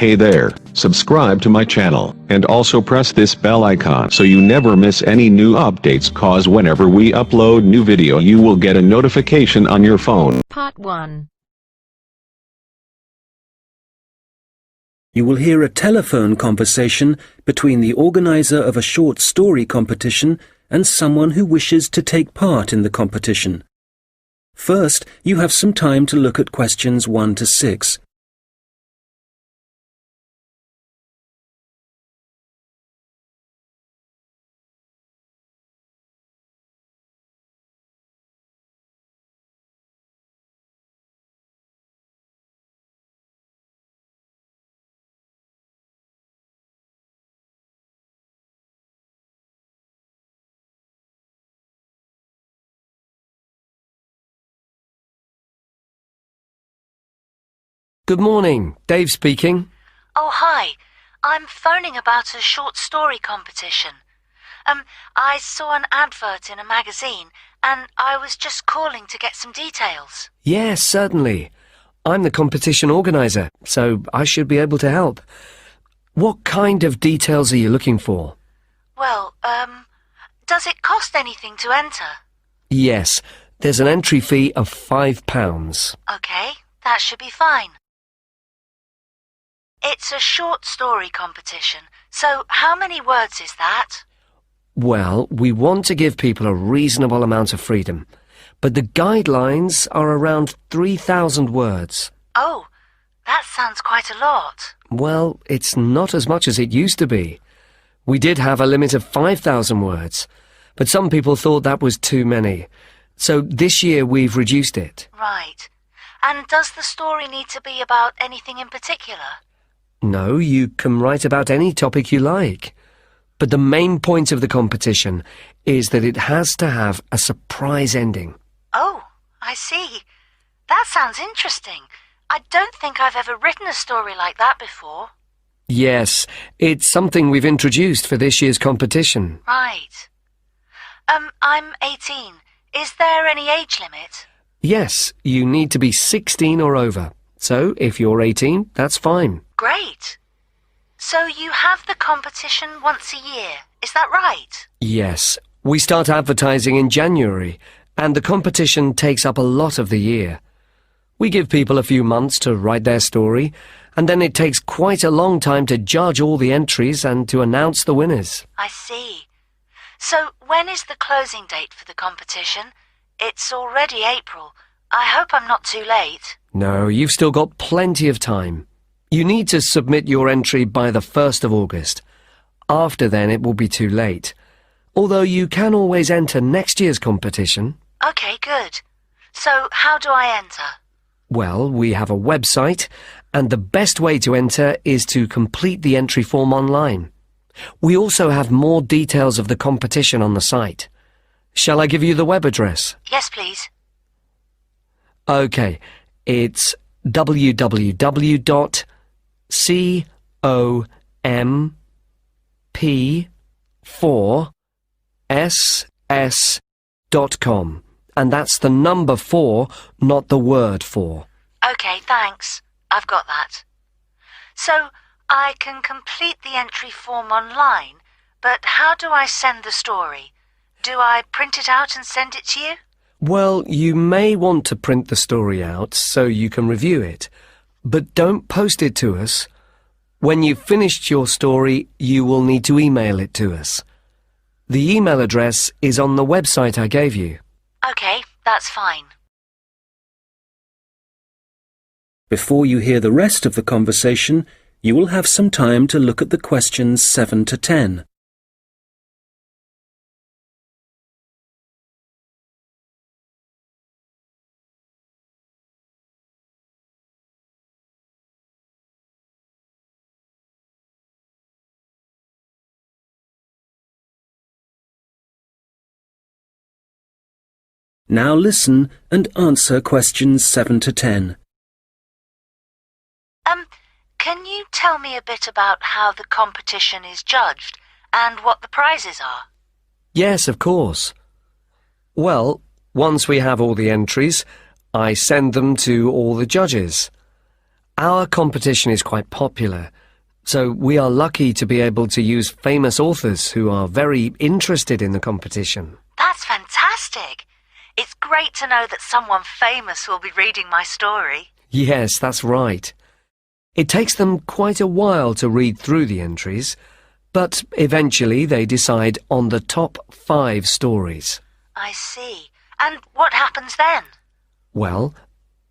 Hey there, subscribe to my channel, and also press this bell icon so you never miss any new updates, cause whenever we upload new video you will get a notification on your phone. Part 1. You will hear a telephone conversation between the organizer of a short story competition and someone who wishes to take part in the competition. First, you have some time to look at questions 1 to 6. Good morning, Dave speaking. Oh, hi. I'm phoning about a short story competition. I saw an advert in a magazine, and I was just calling to get some details. Yes, certainly. I'm the competition organizer, so I should be able to help. What kind of details are you looking for? Well, does it cost anything to enter? Yes, there's an entry fee of £5. Okay, that should be fine. It's a short story competition, so how many words is that? Well, we want to give people a reasonable amount of freedom, but the guidelines are around 3,000 words. Oh, that sounds quite a lot. Well, it's not as much as it used to be. We did have a limit of 5,000 words, but some people thought that was too many. So this year we've reduced it. Right. And does the story need to be about anything in particular? No, you can write about any topic you like. But the main point of the competition is that it has to have a surprise ending. Oh, I see. That sounds interesting. I don't think I've ever written a story like that before. Yes, it's something we've introduced for this year's competition. Right. I'm 18. Is there any age limit? Yes, you need to be 16 or over. So, if you're 18, that's fine. Great. So you have the competition once a year, is that right? Yes, we start advertising in January, and the competition takes up a lot of the year. We give people a few months to write their story, and then it takes quite a long time to judge all the entries and to announce the winners. I see. So when is the closing date for the competition? It's already April. I hope I'm not too late. No, you've still got plenty of time. You need to submit your entry by the 1st of August. After then, it will be too late. Although you can always enter next year's competition. Okay, good. So how do I enter? Well, we have a website, and the best way to enter is to complete the entry form online. We also have more details of the competition on the site. Shall I give you the web address? Yes, please. Okay, it's www.comp4ss.com, and that's the number 4, not the word 4. Okay, thanks. I've got that. So I can complete the entry form online, but how do I send the story? Do I print it out and send it to you? Well, you may want to print the story out so you can review it, but don't post it to us. When you've finished your story, you will need to email it to us. The email address is on the website I gave you. Okay, that's fine. Before you hear the rest of the conversation, you will have some time to look at the questions 7 to 10. Now listen and answer questions 7 to 10. Can you tell me a bit about how the competition is judged and what the prizes are? Yes, of course. Well, once we have all the entries, I send them to all the judges. Our competition is quite popular, so we are lucky to be able to use famous authors who are very interested in the competition. That's fantastic. It's great to know that someone famous will be reading my story. Yes, that's right. It takes them quite a while to read through the entries, but eventually they decide on the top 5 stories. I see. And what happens then? Well,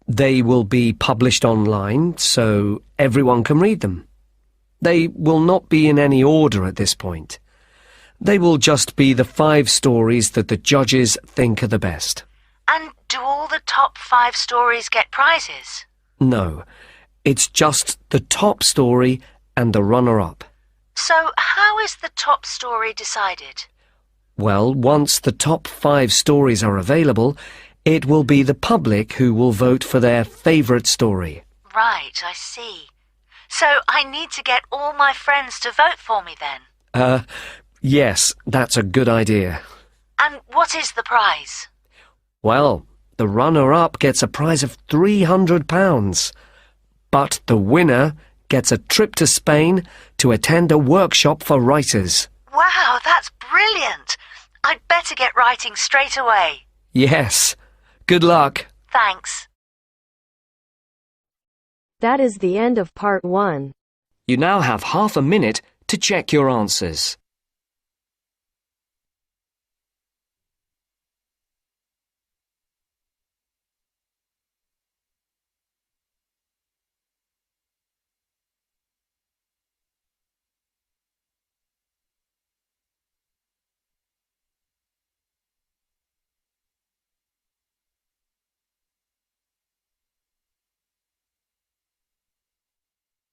they will be published online so everyone can read them. They will not be in any order at this point. They will just be the 5 stories that the judges think are the best. And do all the top 5 stories get prizes? No, it's just the top story and the runner-up. So how is the top story decided? Well, once the top 5 stories are available, it will be the public who will vote for their favourite story. Right, I see. So I need to get all my friends to vote for me then? Yes, that's a good idea. And what is the prize? Well, the runner-up gets a prize of £300, but the winner gets a trip to Spain to attend a workshop for writers. Wow, that's brilliant! I'd better get writing straight away. Yes. Good luck. Thanks. That is the end of part 1. You now have half a minute to check your answers.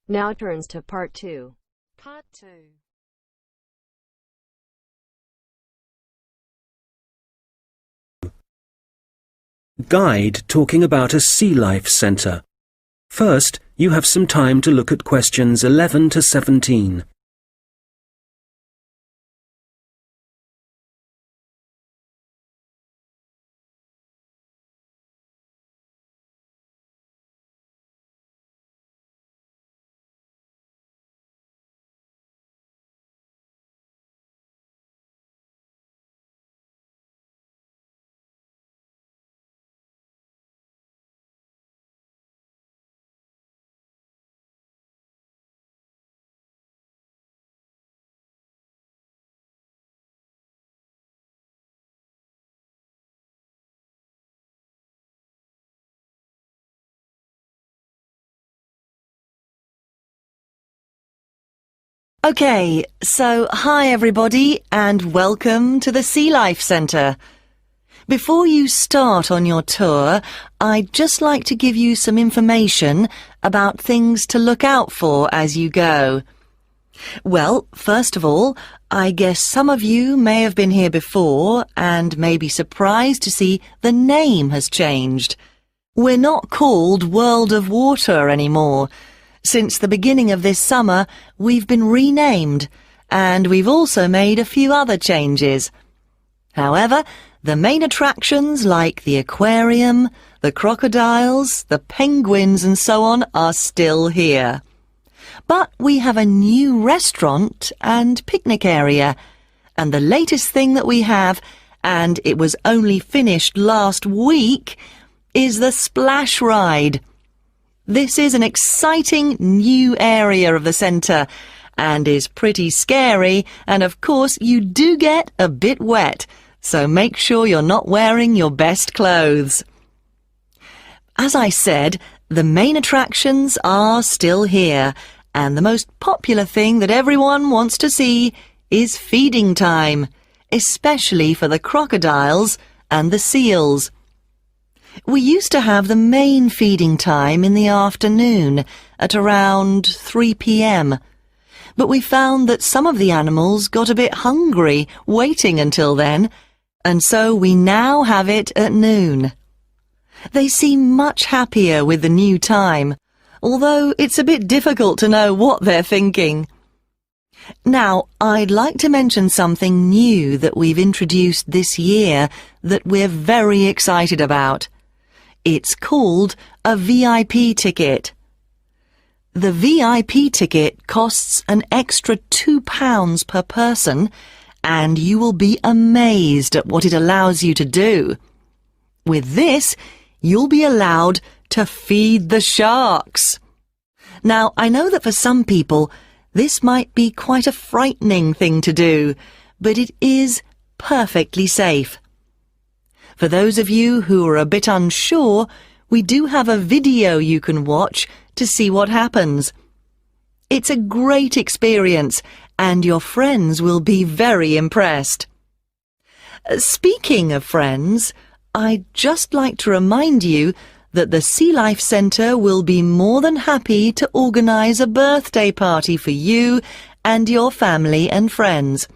Now turns to part 2. Part 2. Guide talking about a sea life centre. First, you have some time to look at questions 11 to 17. Okay, so hi everybody and welcome to the Sea Life Centre. Before you start on your tour, I'd just like to give you some information about things to look out for as you go. Well, first of all, I guess some of you may have been here before and may be surprised to see the name has changed. We're not called World of Water anymore. Since the beginning of this summer, we've been renamed, and we've also made a few other changes. However, the main attractions like the aquarium, the crocodiles, the penguins and so on are still here. But we have a new restaurant and picnic area, and the latest thing that we have, and it was only finished last week, is the splash ride. This is an exciting new area of the centre and is pretty scary, and of course you do get a bit wet, so make sure you're not wearing your best clothes. As I said, the main attractions are still here, and the most popular thing that everyone wants to see is feeding time, especially for the crocodiles and the seals. We used to have the main feeding time in the afternoon at around 3 p.m, but we found that some of the animals got a bit hungry waiting until then, and so we now have it at noon. They seem much happier with the new time, although it's a bit difficult to know what they're thinking. Now, I'd like to mention something new that we've introduced this year that we're very excited about. It's called a VIP ticket. The VIP ticket costs an extra £2 per person, and you will be amazed at what it allows you to do. With this, you'll be allowed to feed the sharks. Now, I know that for some people, this might be quite a frightening thing to do, but it is perfectly safe. For those of you who are a bit unsure, we do have a video you can watch to see what happens. It's a great experience, and your friends will be very impressed. Speaking of friends, I'd just like to remind you that the Sea Life Centre will be more than happy to organise a birthday party for you and your family and friends.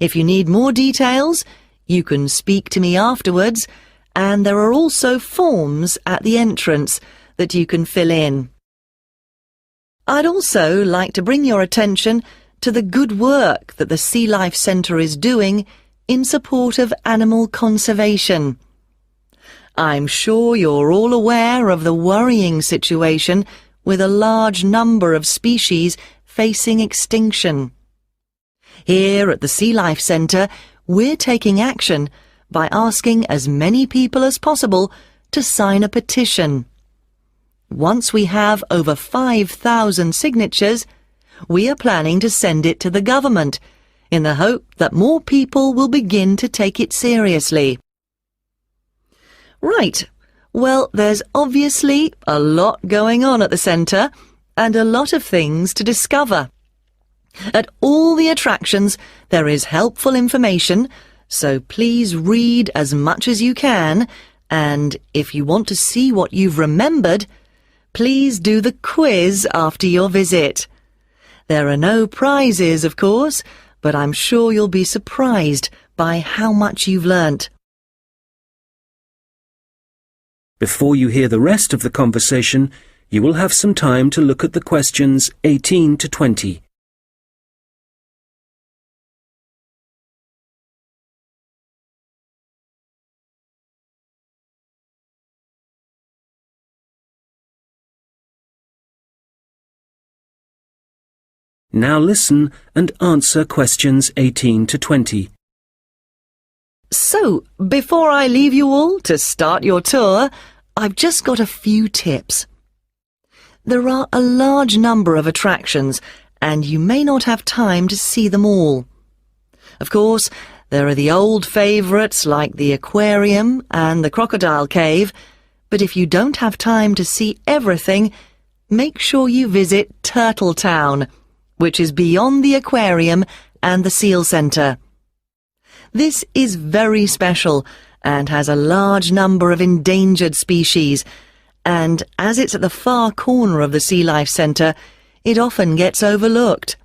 If you need more details, you can speak to me afterwards, and there are also forms at the entrance that you can fill in. I'd also like to bring your attention to the good work that the Sea Life Centre is doing in support of animal conservation. I'm sure you're all aware of the worrying situation with a large number of species facing extinction. Here at the Sea Life Centre, we're taking action by asking as many people as possible to sign a petition. Once we have over 5,000 signatures, we are planning to send it to the government in the hope that more people will begin to take it seriously. Right, well, there's obviously a lot going on at the centre and a lot of things to discover. At all the attractions, there is helpful information, so please read as much as you can, and if you want to see what you've remembered, please do the quiz after your visit. There are no prizes, of course, but I'm sure you'll be surprised by how much you've learnt. Before you hear the rest of the conversation, you will have some time to look at the questions 18 to 20. Now listen and answer questions 18 to 20. So, before I leave you all to start your tour, I've just got a few tips. There are a large number of attractions, and you may not have time to see them all. Of course, there are the old favourites like the aquarium and the crocodile cave, but if you don't have time to see everything, make sure you visit Turtle Town, which is beyond the aquarium and the seal centre. This is very special and has a large number of endangered species, and as it's at the far corner of the Sea Life Centre, it often gets overlooked.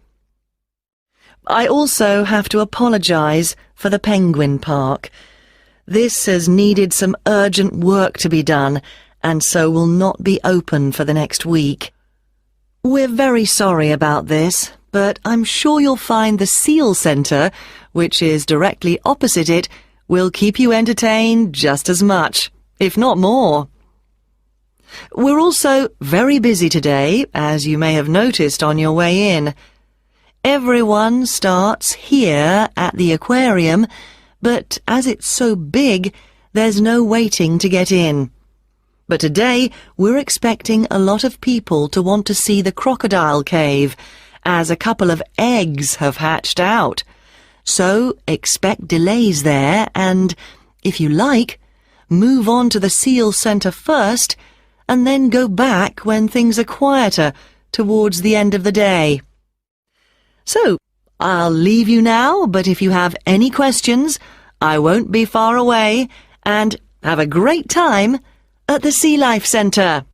I also have to apologise for the Penguin Park. This has needed some urgent work to be done, and so will not be open for the next week. We're very sorry about this, but I'm sure you'll find the Seal Centre, which is directly opposite it, will keep you entertained just as much, if not more. We're also very busy today, as you may have noticed on your way in. Everyone starts here at the aquarium, but as it's so big, there's no waiting to get in. But today, we're expecting a lot of people to want to see the crocodile cave, as a couple of eggs have hatched out. So expect delays there and, if you like, move on to the Seal Centre first and then go back when things are quieter towards the end of the day. So, I'll leave you now, but if you have any questions, I won't be far away, and have a great time at the Sea Life Centre.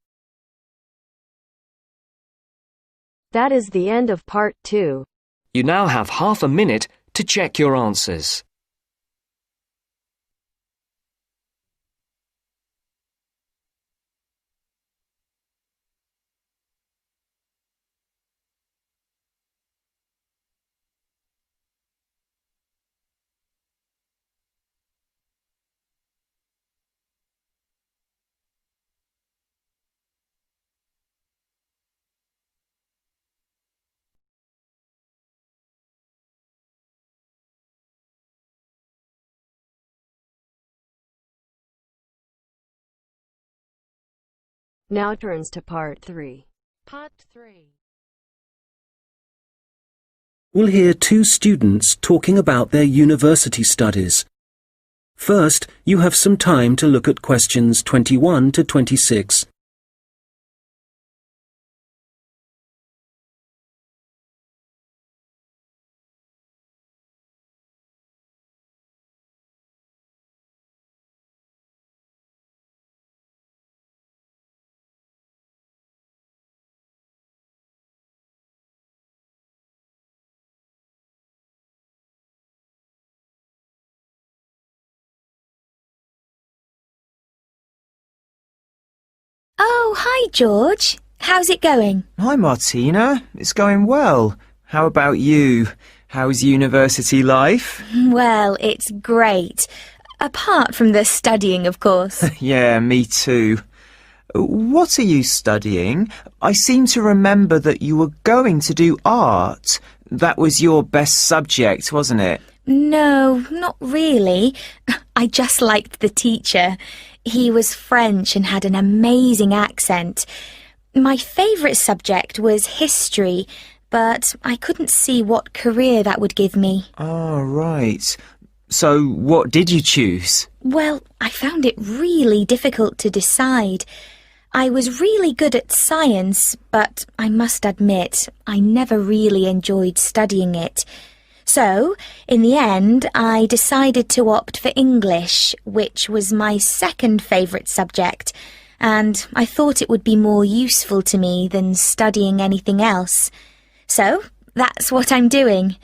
That is the end of part 2. You now have half a minute to check your answers. Now turns to part 3. Part 3. We'll hear two students talking about their university studies. First, you have some time to look at questions 21 to 26. Oh, hi, George. How's it going? Hi, Martina. It's going well. How about you? How's university life? Well, it's great. Apart from the studying, of course. Yeah, me too. What are you studying? I seem to remember that you were going to do art. That was your best subject, wasn't it? No, not really. I just liked the teacher. He was French and had an amazing accent. My favourite subject was history, but I couldn't see what career that would give me. Oh, right. So what did you choose? Well, I found it really difficult to decide. I was really good at science, but I must admit, I never really enjoyed studying it. So, in the end, I decided to opt for English, which was my second favourite subject, and I thought it would be more useful to me than studying anything else. So, that's what I'm doing.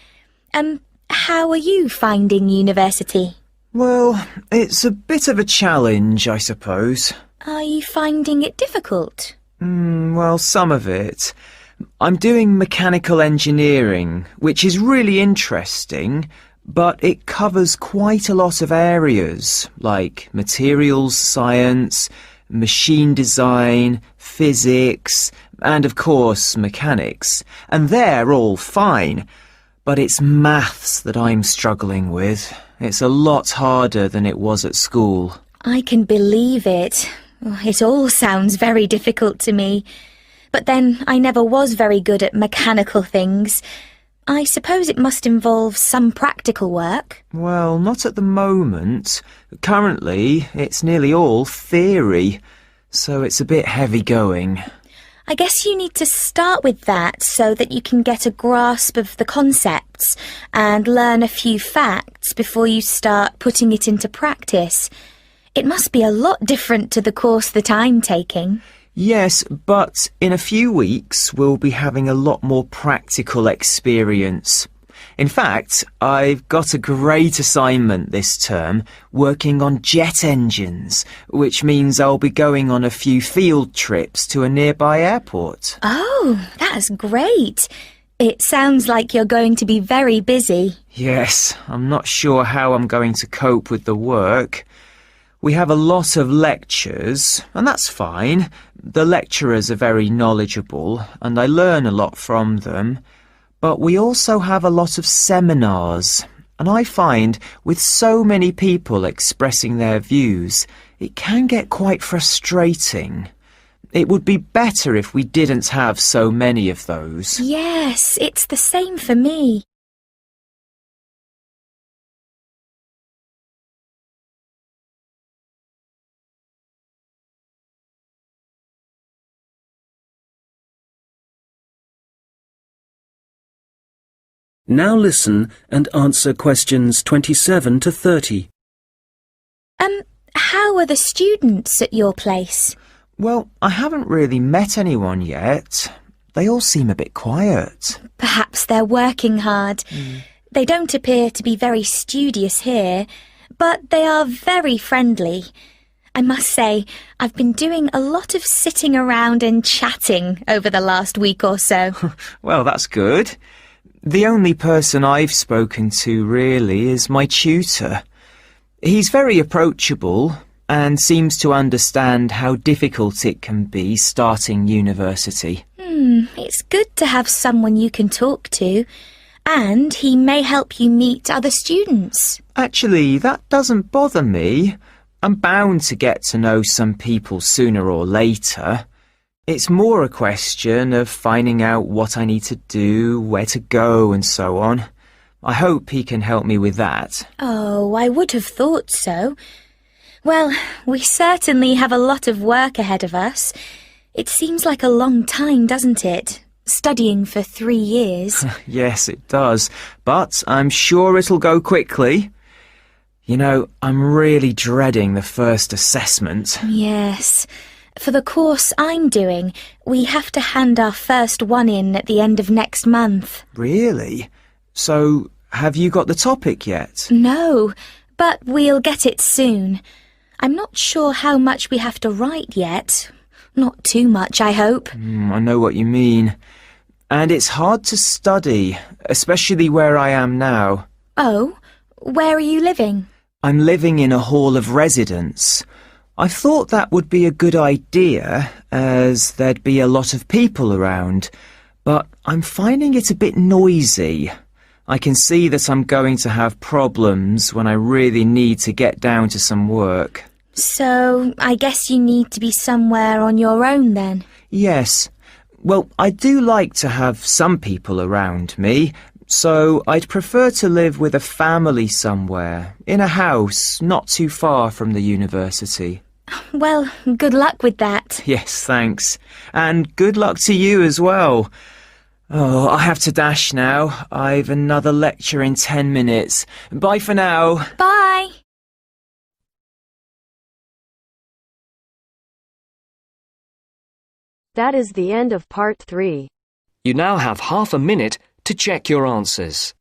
How are you finding university? Well, it's a bit of a challenge, I suppose. Are you finding it difficult? Well, some of it. I'm doing mechanical engineering, which is really interesting, but it covers quite a lot of areas, like materials science, machine design, physics, and of course mechanics. And they're all fine, but it's maths that I'm struggling with. It's a lot harder than it was at school. I can believe it. It all sounds very difficult to me. But then I never was very good at mechanical things. I suppose it must involve some practical work. Well, not at the moment. Currently, it's nearly all theory, so it's a bit heavy going. I guess you need to start with that so that you can get a grasp of the concepts and learn a few facts before you start putting it into practice. It must be a lot different to the course that I'm taking. Yes, but in a few weeks we'll be having a lot more practical experience. In fact, I've got a great assignment this term working on jet engines, which means I'll be going on a few field trips to a nearby airport. Oh, that's great. It sounds like you're going to be very busy. Yes, I'm not sure how I'm going to cope with the work. We have a lot of lectures, and that's fine. The lecturers are very knowledgeable, and I learn a lot from them. But we also have a lot of seminars, and I find with so many people expressing their views, it can get quite frustrating. It would be better if we didn't have so many of those. Yes, it's the same for me. Now listen and answer questions 27 to 30. How are the students at your place? Well, I haven't really met anyone yet. They all seem a bit quiet. Perhaps they're working hard. They don't appear to be very studious here, but they are very friendly. I must say, I've been doing a lot of sitting around and chatting over the last week or so. Well, that's good. The only person I've spoken to, really, is my tutor. He's very approachable and seems to understand how difficult it can be starting university. It's good to have someone you can talk to, and he may help you meet other students. Actually, that doesn't bother me. I'm bound to get to know some people sooner or later. It's more a question of finding out what I need to do, where to go and so on. I hope he can help me with that. Oh, I would have thought so. Well, we certainly have a lot of work ahead of us. It seems like a long time, doesn't it? Studying for 3 years. Yes, it does. But I'm sure it'll go quickly. You know, I'm really dreading the first assessment. Yes. For the course I'm doing, we have to hand our first one in at the end of next month. Really? So, have you got the topic yet? No, but we'll get it soon. I'm not sure how much we have to write yet. Not too much, I hope. I know what you mean. And it's hard to study, especially where I am now. Oh, where are you living? I'm living in a hall of residence. I thought that would be a good idea, as there'd be a lot of people around, but I'm finding it a bit noisy. I can see that I'm going to have problems when I really need to get down to some work. So, I guess you need to be somewhere on your own then? Yes. Well, I do like to have some people around me, so I'd prefer to live with a family somewhere, in a house not too far from the university. Well, good luck with that. Yes, thanks. And good luck to you as well. Oh, I have to dash now. I've another lecture in 10 minutes. Bye for now. Bye. That is the end of part 3. You now have half a minute to check your answers.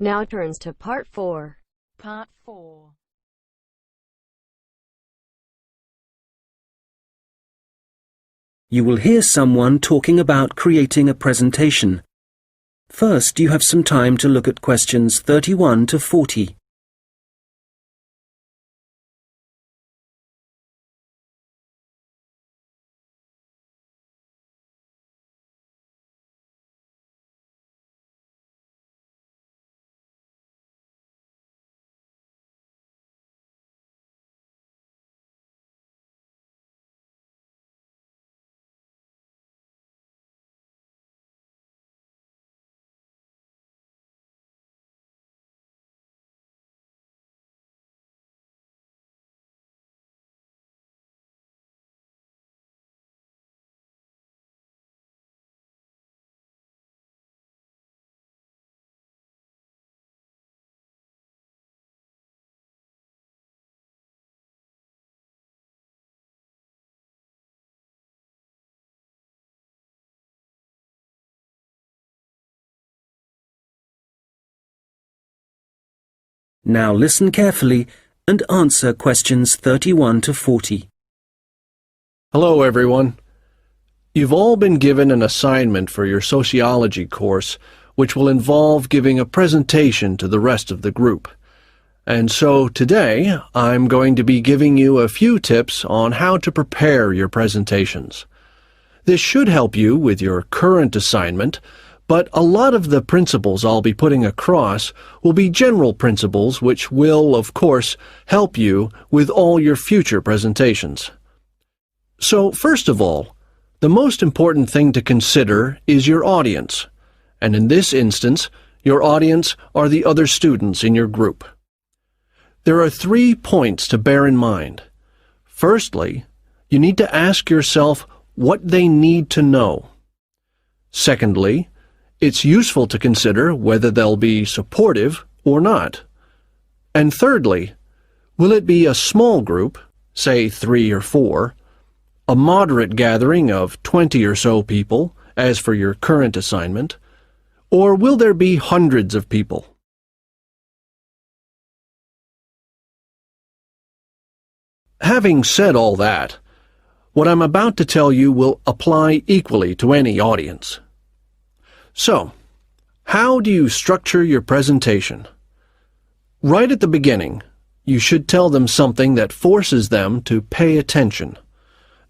Now turns to part 4. Part 4. You will hear someone talking about creating a presentation. First, you have some time to look at questions 31 to 40. Now listen carefully and answer questions 31 to 40. Hello, everyone. You've all been given an assignment for your sociology course, which will involve giving a presentation to the rest of the group. And so today, I'm going to be giving you a few tips on how to prepare your presentations. This should help you with your current assignment, but a lot of the principles I'll be putting across will be general principles which will, of course, help you with all your future presentations. So, first of all, the most important thing to consider is your audience, and in this instance, your audience are the other students in your group. There are 3 points to bear in mind. Firstly, you need to ask yourself what they need to know. Secondly, it's useful to consider whether they'll be supportive or not. And thirdly, will it be a small group, say 3 or 4, a moderate gathering of 20 or so people, as for your current assignment, or will there be hundreds of people? Having said all that, what I'm about to tell you will apply equally to any audience. So, How do you structure your presentation? Right at the beginning, you should tell them something that forces them to pay attention.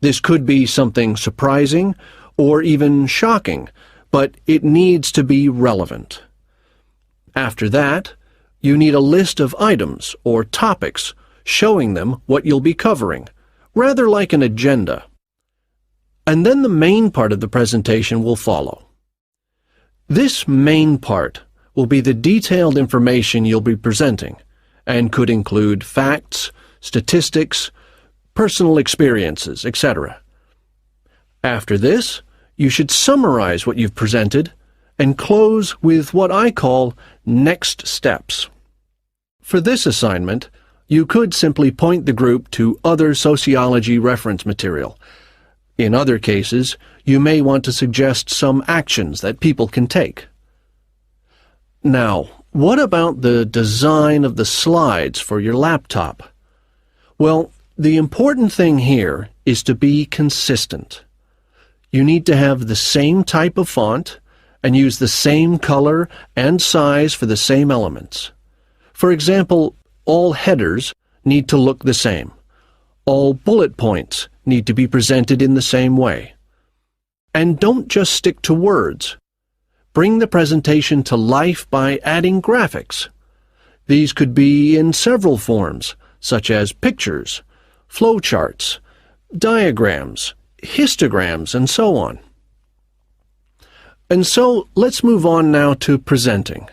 This could be something surprising or even shocking, but it needs to be relevant. After that, you need a list of items or topics showing them what you'll be covering, rather like an agenda. And then the main part of the presentation will follow. This main part will be the detailed information you'll be presenting, and could include facts, statistics, personal experiences, etc. After this, you should summarize what you've presented and close with what I call next steps. For this assignment, you could simply point the group to other sociology reference material. In other cases, you may want to suggest some actions that people can take. Now, what about the design of the slides for your laptop? Well, the important thing here is to be consistent. You need to have the same type of font and use the same color and size for the same elements. For example, all headers need to look the same. All bullet points need to be presented in the same way. And don't just stick to words. Bring the presentation to life by adding graphics. These could be in several forms, such as pictures, flowcharts, diagrams, histograms, and so on. And so let's move on now to presenting.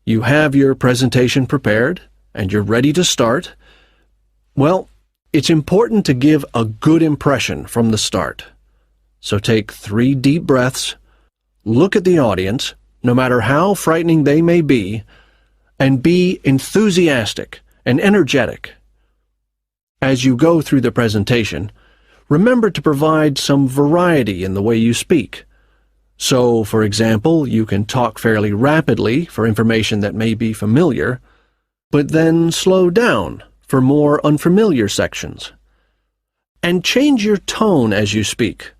You have your presentation prepared, and you're ready to start. Well, it's important to give a good impression from the start. So take 3 deep breaths, look at the audience, no matter how frightening they may be, and be enthusiastic and energetic. As you go through the presentation, remember to provide some variety in the way you speak. So, for example, you can talk fairly rapidly for information that may be familiar, but then slow down for more unfamiliar sections. And change your tone as you speak.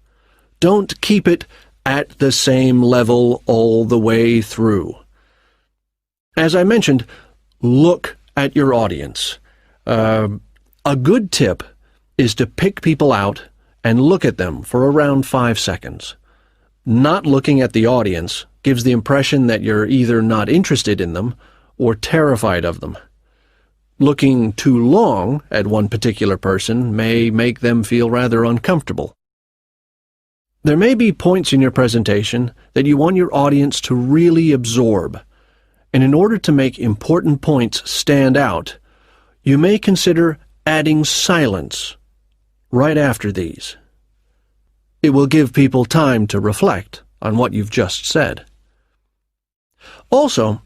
Don't keep it at the same level all the way through. As I mentioned, look at your audience. A good tip is to pick people out and look at them for around 5 seconds. Not looking at the audience gives the impression that you're either not interested in them or terrified of them. Looking too long at one particular person may make them feel rather uncomfortable. There may be points in your presentation that you want your audience to really absorb, and in order to make important points stand out, you may consider adding silence right after these. It will give people time to reflect on what you've just said. Also,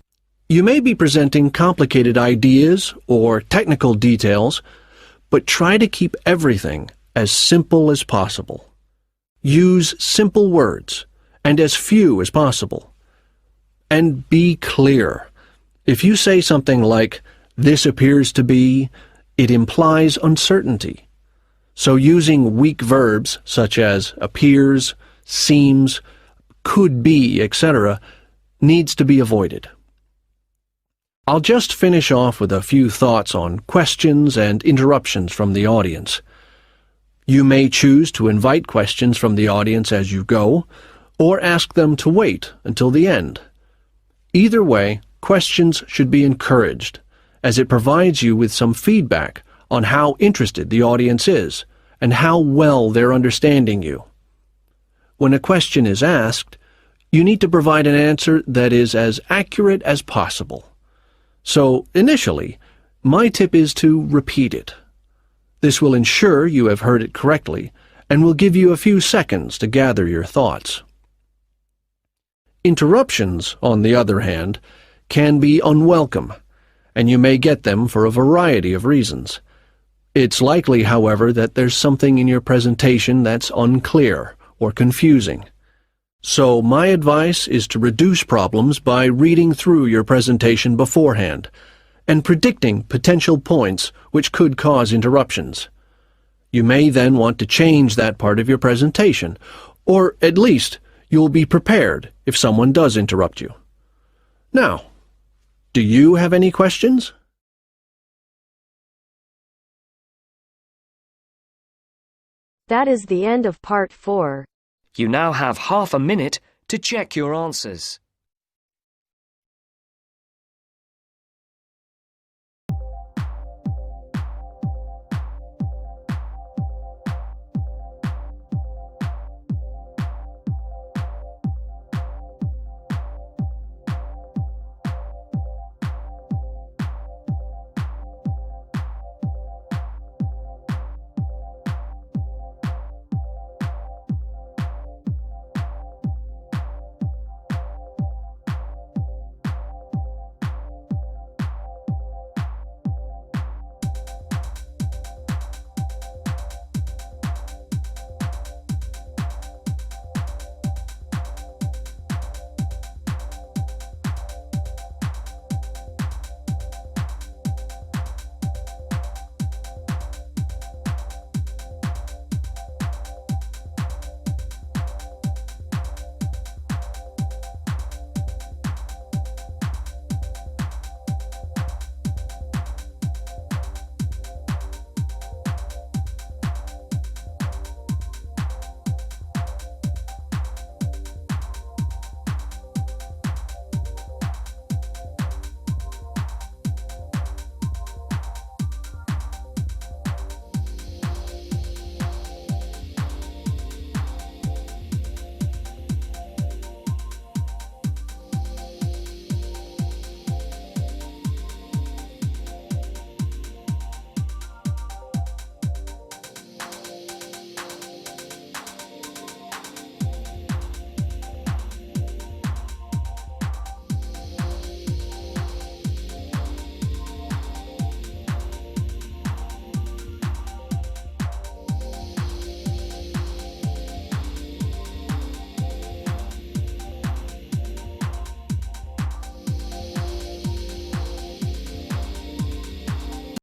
you may be presenting complicated ideas or technical details, but try to keep everything as simple as possible. Use simple words and as few as possible. And be clear. If you say something like, "This appears to be," it implies uncertainty. So using weak verbs such as appears, seems, could be, etc., needs to be avoided. I'll just finish off with a few thoughts on questions and interruptions from the audience. You may choose to invite questions from the audience as you go, or ask them to wait until the end. Either way, questions should be encouraged, as it provides you with some feedback on how interested the audience is and how well they're understanding you. When a question is asked, you need to provide an answer that is as accurate as possible. So, initially, my tip is to repeat it. This will ensure you have heard it correctly and will give you a few seconds to gather your thoughts. Interruptions, on the other hand, can be unwelcome, and you may get them for a variety of reasons. It's likely, however, that there's something in your presentation that's unclear or confusing. So my advice is to reduce problems by reading through your presentation beforehand and predicting potential points which could cause interruptions. You may then want to change that part of your presentation, or at least you'll be prepared if someone does interrupt you. Now, do you have any questions? That is the end of part 4. You now have half a minute to check your answers.